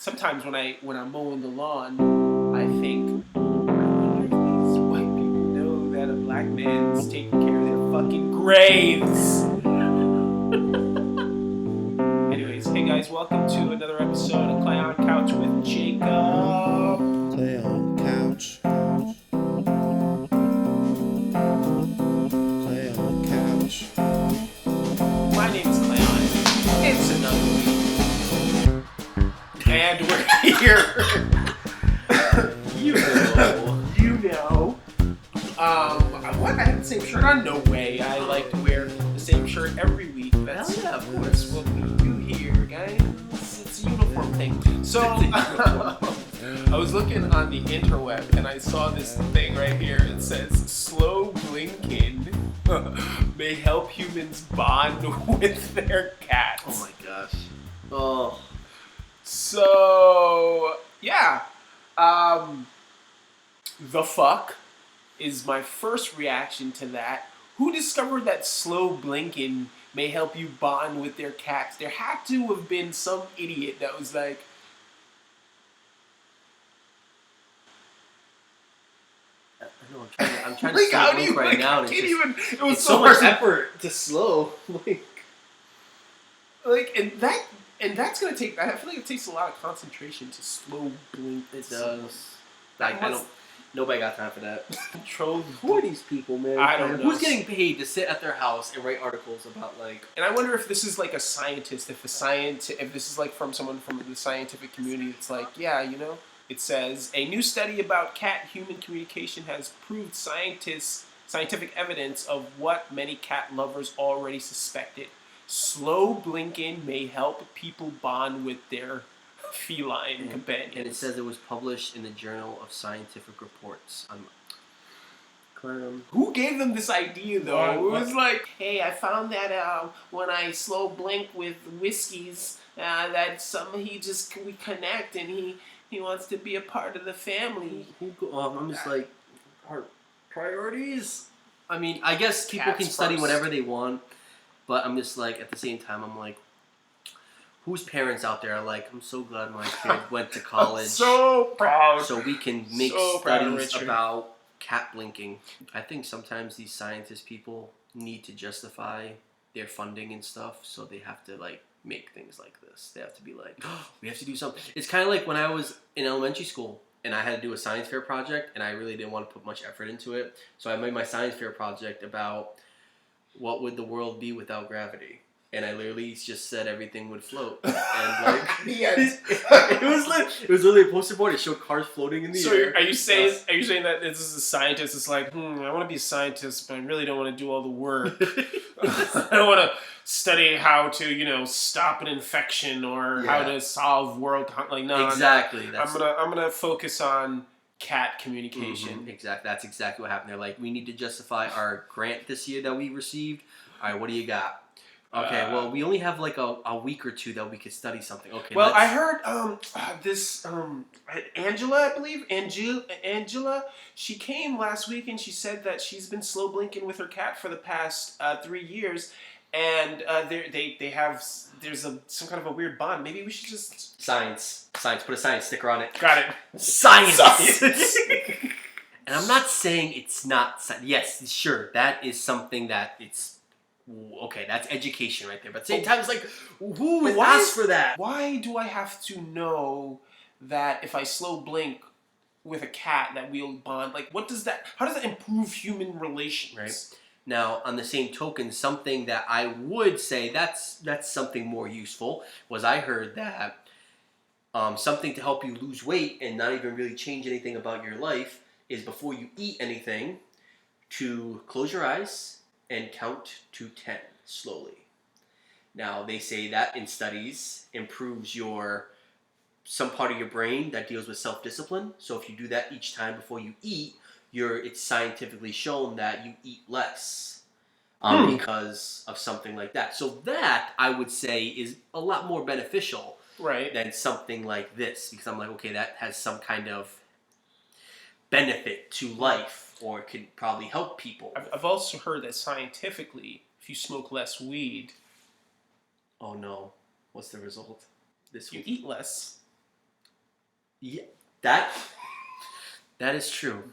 sometimes when I'm mowing the lawn, I think, I wonder if these white people know that a black man's taking care of their fucking graves. Anyways, hey guys, welcome to another episode of Clayon Couch with Jacob. Clayon Couch. Clayon Couch. My name is Clayon. It's another week. And we're here. You know. What? I have the same shirt on? No way. I like to wear the same shirt every week. That's, Hell yeah, of course. what we do here, guys. It's a uniform thing. So, I was looking on the interweb and I saw this thing right here. It says, slow blinking may help humans bond with their cats. Oh my gosh. Oh. So, yeah. The fuck is my first reaction to that. Who discovered that slow blinking may help you bond with their cats? There had to have been some idiot that was like, I know, I'm trying to like, how slow do you, blink right like, now. I And can't it's, even, it was it's so so much hard. effort to slow. And that's gonna take, I feel like it takes a lot of concentration to slow blink. It someone. does. Like, I don't. Nobody got time for that. Control. Who are these people, man? I don't know. Who's getting paid to sit at their house and write articles about like? And I wonder if this is like a scientist, if this is like from someone from the scientific community. It's like, yeah, you know, it says a new study about cat-human communication has proved scientific evidence of what many cat lovers already suspected. Slow blinking may help people bond with their feline companions. And it says it was published in the Journal of Scientific Reports. Who gave them this idea, though? What? It was like, hey, I found that when I slow blink with whiskeys, that we connect, and he wants to be a part of the family. I'm just like, our priorities. I mean, I guess people Cats can study first. whatever they want, but I'm just like, at the same time, I'm like, whose parents out there are like, I'm so glad my kid went to college, So proud. so we can make So proud of studies Richard. about cat blinking. I think sometimes these scientist people need to justify their funding and stuff, so they have to like make things like this. They have to be like, oh, we have to do something. It's kind of like when I was in elementary school and I had to do a science fair project, and I really didn't want to put much effort into it, so I made my science fair project about what would the world be without gravity. And I literally just said everything would float, and like it was literally a poster board. It showed cars floating in the So air. are you saying that this is a scientist? It's like, I want to be a scientist, but I really don't want to do all the work. I don't want to study how to, stop an infection or how to solve world no. Exactly. I'm gonna focus on cat communication. Mm-hmm. Exactly. That's exactly what happened. They're like, we need to justify our grant this year that we received. All right, what do you got? Okay, well, we only have like a week or two that we could study something. Okay. Well, I heard this Angela, I believe Angela. She came last week and she said that she's been slow blinking with her cat for the past 3 years, and there's some kind of a weird bond. Maybe we should just science. Put a science sticker on it. got it. Science. And I'm not saying it's not. Yes, sure, that is something that it's. Okay, that's education right there. But at the same time, it's like, who would ask for that? Why do I have to know that if I slow blink with a cat that we'll bond? Like, how does that improve human relations? Right. Now, on the same token, something that I would say that's something more useful was I heard that something to help you lose weight and not even really change anything about your life is before you eat anything to close your eyes and count to 10 slowly. Now, they say that in studies improves some part of your brain that deals with self-discipline. So if you do that each time before you eat, it's scientifically shown that you eat less because of something like that. So that, I would say, is a lot more beneficial than something like this. Because I'm like, okay, that has some kind of benefit to life. Or it could probably help people. I've also heard that scientifically, if you smoke less weed, oh no, what's the result? You eat less. Yeah, that is true.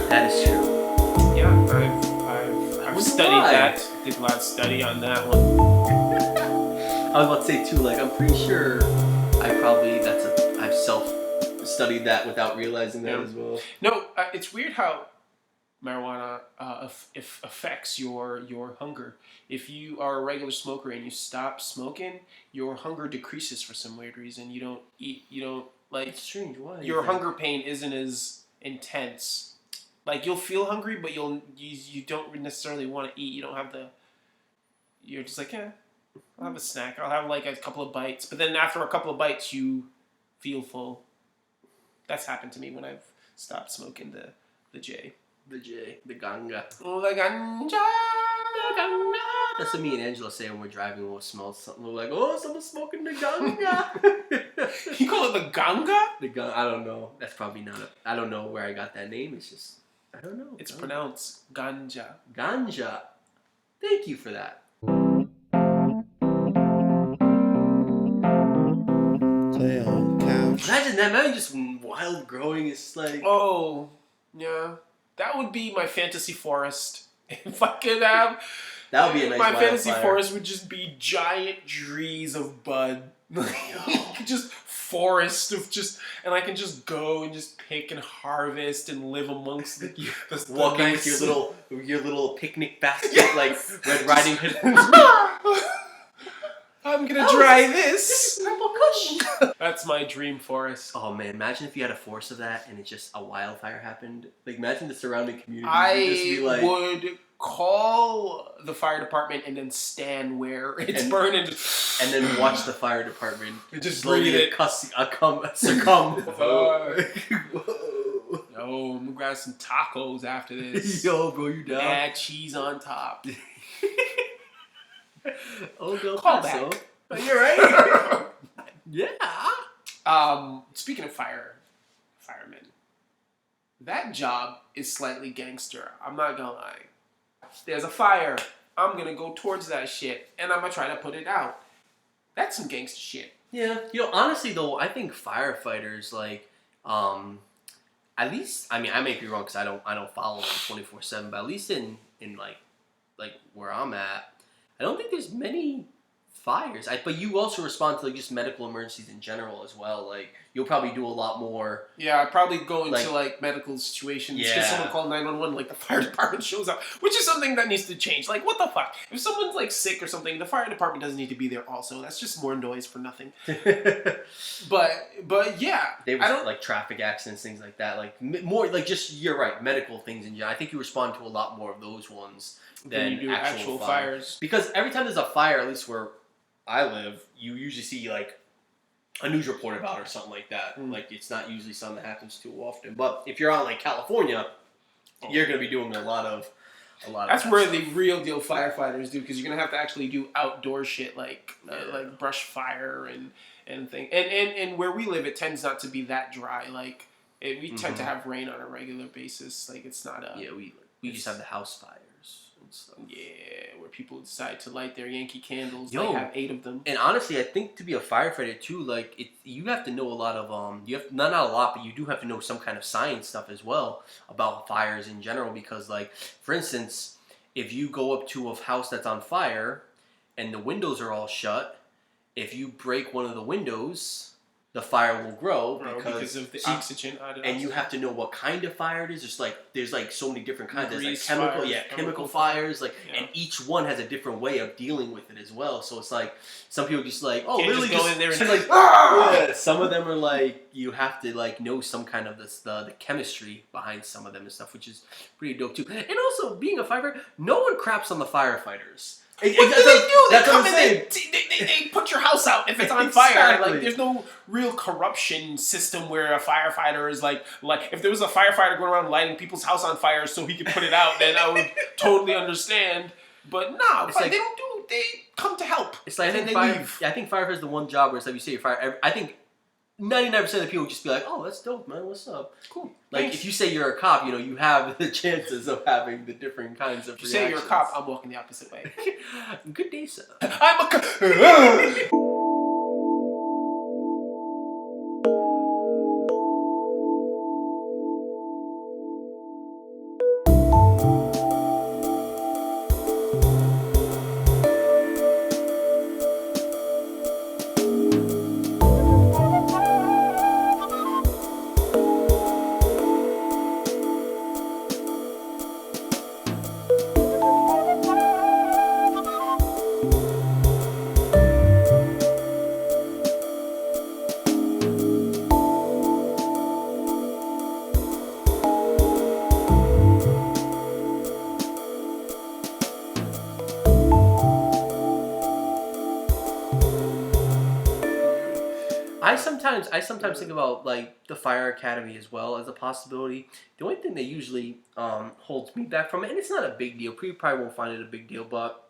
That is true. Yeah, I've Wonder studied why. that. Did a lot of study on that one. I was about to say too, like I'm pretty sure I've self studied that without realizing that Yeah. as well. No, it's weird how marijuana if affects your hunger. If you are a regular smoker and you stop smoking, your hunger decreases for some weird reason. You don't eat. You don't like It's strange. Why? your hunger pain isn't as intense. Like you'll feel hungry, but you don't necessarily want to eat. You don't have the. You're just like, yeah, I'll have a snack. I'll have like a couple of bites, but then after a couple of bites, you feel full. That's happened to me when I've stopped smoking the J. The J, the ganga. Oh, the ganja. That's what me and Angela say when we're driving. We'll smell something. We're like, oh, someone's smoking the ganga. You call it the ganga? The gun. I don't know. That's probably not a. I don't know where I got that name. It's just. I don't know. It's pronounced ganja. Ganja. Thank you for that. Clayon couch. Imagine that. Imagine just wild growing. It's like. Oh, yeah. That would be my fantasy forest. If I could have. That would be a nice My fantasy wildfire. forest would just be giant trees of bud. Just forest of just. And I can just go and just pick and harvest and live amongst the Walking nice- with your little picnic basket, Yes. like Red Riding Hood. I'm gonna try this. Purple Kush. That's my dream forest. Oh man, imagine if you had a forest of that and it just a wildfire happened. Like imagine the surrounding community would just be I like, would call the fire department and then stand where it's And- burning. and then watch the fire department Just slowly breathe it. succumb. Whoa. Whoa. Yo, I'm gonna grab some tacos after this. Yo, bro, you down? Add cheese on top. Oh, go Call Paso. back. You're right. Yeah. Speaking of firemen, that job is slightly gangster. I'm not gonna lie. There's a fire. I'm gonna go towards that shit, and I'm gonna try to put it out. That's some gangster shit. Yeah. You know, honestly though, I think firefighters like, at least I mean I may be wrong because I don't follow them 24/7, but at least in like where I'm at, I don't think there's many fires. But you also respond to like just medical emergencies in general as well. Like you'll probably do a lot more. Yeah, I'd probably go into Like- like medical situations. Yeah. Because someone called 911, like the fire department shows up, which is something that needs to change. Like, what the fuck? If someone's like sick or something, the fire department doesn't need to be there. Also, that's just more noise for nothing. But yeah, They I were don't. like traffic accidents, things like that. Like more like just you're right, medical things in general. I think you respond to a lot more of those ones than you do actual fires. Because every time there's a fire, at least where I live, you usually see like a news report about it or something like that. Mm. Like it's not usually something that happens too often. But if you're on like California, you're gonna be doing a lot of. That's that where stuff. the real deal firefighters do, because you're gonna have to actually do outdoor shit like like brush fire and thing. And where we live, it tends not to be that dry. Like we tend to have rain on a regular basis. Like it's not a Yeah, we just have the house fires and stuff. yeah, where people decide to light their Yankee candles. Yo. They have 8 of them. And honestly, I think to be a firefighter too, like you have to know a lot of you have not a lot, but you do have to know some kind of science stuff as well about fires in general. Because like, for instance, if you go up to a house that's on fire and the windows are all shut, if you break one of the windows, the fire will grow Because of the oxygen. and you have to know what kind of fire it is. There's like so many different kinds. There's like Grease chemical, fires, chemical chemical fires. Like, Yeah. and each one has a different way of dealing with it as well. So it's like some people just like, oh, Can't literally just go in there and like, "Ah!" yeah. Some of them are like you have to like know some kind of the chemistry behind some of them and stuff, which is pretty dope too. And also being a firefighter, no one craps on the firefighters. What do they do? That's They what come I'm in, saying. they put your house out if it's on fire. Exactly. Like, there's no real corruption system where a firefighter is like if there was a firefighter going around lighting people's house on fire so he could put it out, then I would totally understand. But nah, It's like- they don't do. They come to help. It's like, I and think then they leave. I think firefighter is the one job where it's like you say fire. I think 99% of the people would just be like, "Oh, that's dope, man. What's up?" Cool. Like, Thanks. if you say you're a cop, you have the chances of having the different kinds of If you say you're a cop, I'm walking the opposite way. Good day, sir. I'm a cop. I sometimes think about like the fire academy as well as a possibility. The only thing that usually holds me back from it, and it's not a big deal. You probably won't find it a big deal, but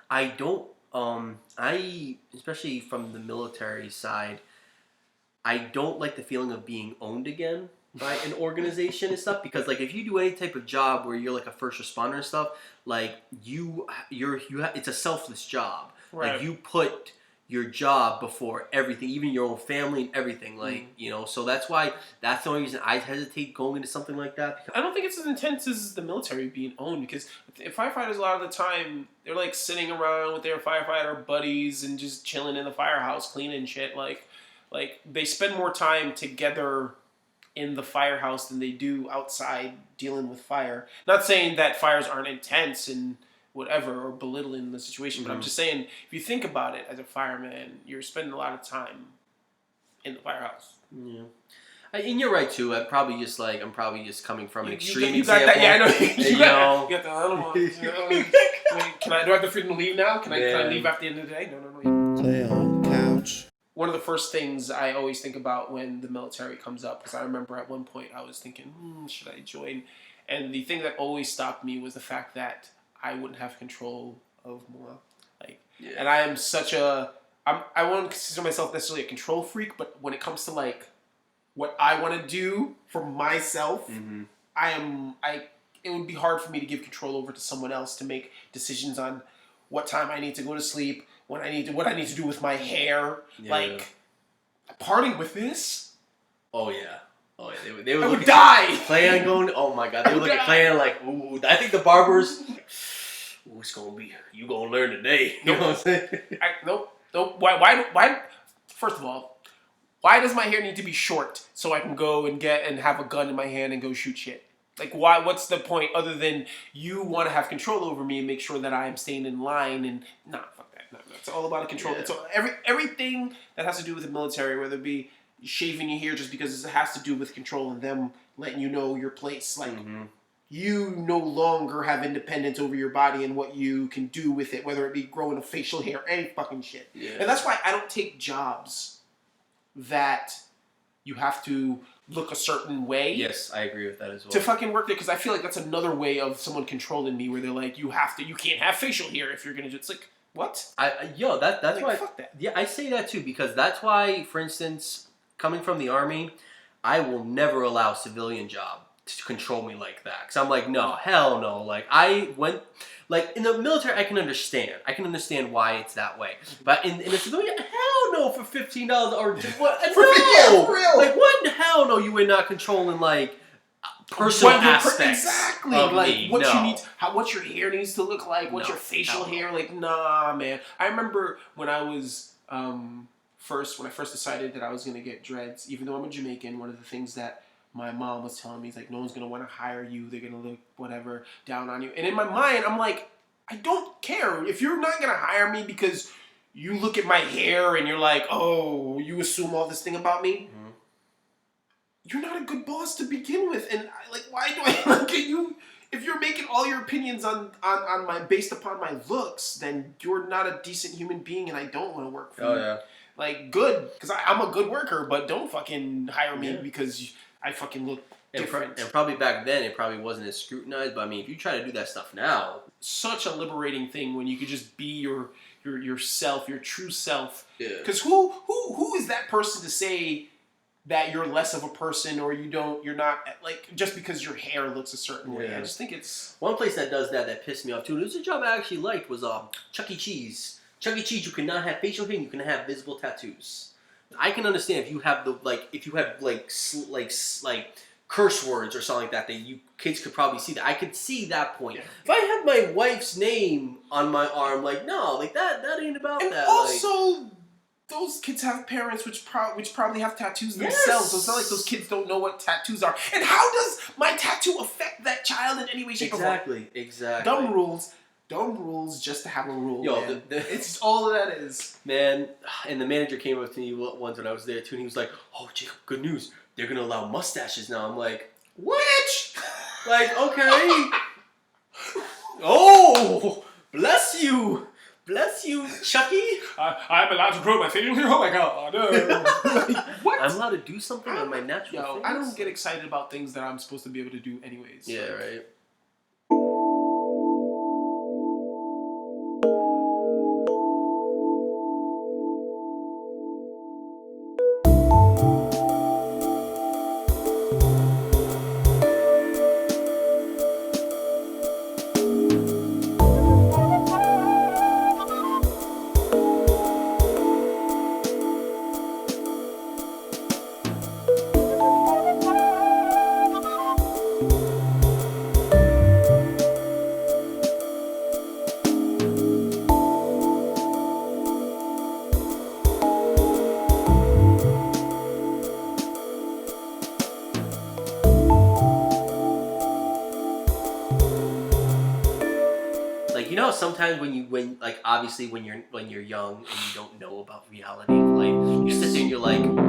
I don't. I especially from the military side, I don't like the feeling of being owned again by an organization and stuff, because like if you do any type of job where you're like a first responder and stuff, like it's a selfless job. Right. Like you put your job before everything, even your own family and everything. Like so that's the only reason I hesitate going into something like that. I don't think it's as intense as the military being owned, because firefighters a lot of the time they're like sitting around with their firefighter buddies and just chilling in the firehouse cleaning shit. Like they spend more time together in the firehouse than they do outside dealing with fire. Not saying that fires aren't intense and whatever or belittling the situation, but I'm just saying if you think about it as a fireman, you're spending a lot of time in the firehouse. Yeah. And you're right too. I'm probably just coming from an extreme you got example. that, yeah, I know. You You got the other one. Wait, do I have the freedom to leave now? Can I leave after the end of the day? No. Clayon couch. One of the first things I always think about when the military comes up, because I remember at one point I was thinking, should I join? And the thing that always stopped me was the fact that I wouldn't have control of more. And I am I won't consider myself necessarily a control freak, but when it comes to like what I want to do for myself, it would be hard for me to give control over to someone else to make decisions on what time I need to go to sleep, what I need to do with my hair. Yeah. Like, parting with this? Oh yeah. They would I look would at die. Clayon going. Oh my god. They would look at Clayon like, ooh. I think the barbers. Ooh, it's gonna be. You gonna learn today. You know what I'm saying? Nope. Why? First of all, why does my hair need to be short so I can go and have a gun in my hand and go shoot shit? Like, why? What's the point other than you want to have control over me and make sure that I'm staying in line? And fuck that. No, it's all about control. Yeah. It's everything that has to do with the military, whether it be shaving your hair just because it has to do with control and them letting you know your place. Like, you no longer have independence over your body and what you can do with it, whether it be growing a facial hair, any fucking shit. Yeah. And that's why I don't take jobs that you have to look a certain way. Yes, I agree with that as well. To fucking work there, because I feel like that's another way of someone controlling me, where they're like, you can't have facial hair if you're gonna do. It's like, what? That's like, why. Fuck that. Yeah, I say that too, because that's why, for instance, coming from the Army, I will never allow a civilian job to control me like that. Because I'm like, no, hell no. Like, in the military, I can understand why it's that way. But in a civilian, hell no, for $15 or what? No, for real. Like, what in hell no? You were not controlling like personal aspects. Exactly. Of like me. what No. you need, what your hair needs to look like, what No, your facial hell no. hair. Like, nah, man. I remember when I was when I first decided that I was gonna get dreads. Even though I'm a Jamaican, one of the things that my mom was telling me is like, no one's gonna want to hire you. They're gonna look whatever down on you. And in my mind, I'm like, I don't care if you're not gonna hire me because you look at my hair and you're like, oh, you assume all this thing about me. You're not a good boss to begin with, and why do I look at you? if you're making all your opinions on my based upon my looks, then you're not a decent human being, and I don't want to work for you. Oh yeah. Like, good, because I'm a good worker, but don't fucking hire me Yeah. because I fucking look different. And probably back then it probably wasn't as scrutinized. But I mean, if you try to do that stuff now, Such a liberating thing when you could just be yourself, your true self. yeah. Because who is that person to say that you're less of a person or you're not, like, just because your hair looks a certain way? Yeah. I just think it's... One place that does that pissed me off too. And it was a job I actually liked was Chuck E. Cheese. Chuck E. Cheese, you cannot have facial hair. You can have visible tattoos. I can understand if you have curse words or something like that you kids could probably see that. I could see that point. Yeah. If I had my wife's name on my arm, like no, like that ain't about And that. also, those kids have parents which probably have tattoos themselves. So it's not like those kids don't know what tattoos are. And how does my tattoo affect that child in any way, shape, or form? Exactly. Dumb rules just to have a rule. Yo, man. It's all that is. Man, and the manager came up to me once when I was there too, and he was like, "Oh, Jacob, good news. They're gonna allow mustaches now." I'm like, Which? like, okay. Oh, bless you, Chucky. I'm allowed to grow my facial hair? Oh my god. What? I'm allowed to do something on my natural face. I don't get excited about things that I'm supposed to be able to do anyways. Yeah, right. Like, you know, sometimes obviously when you're young and you don't know about reality of life, you sit there and you're like,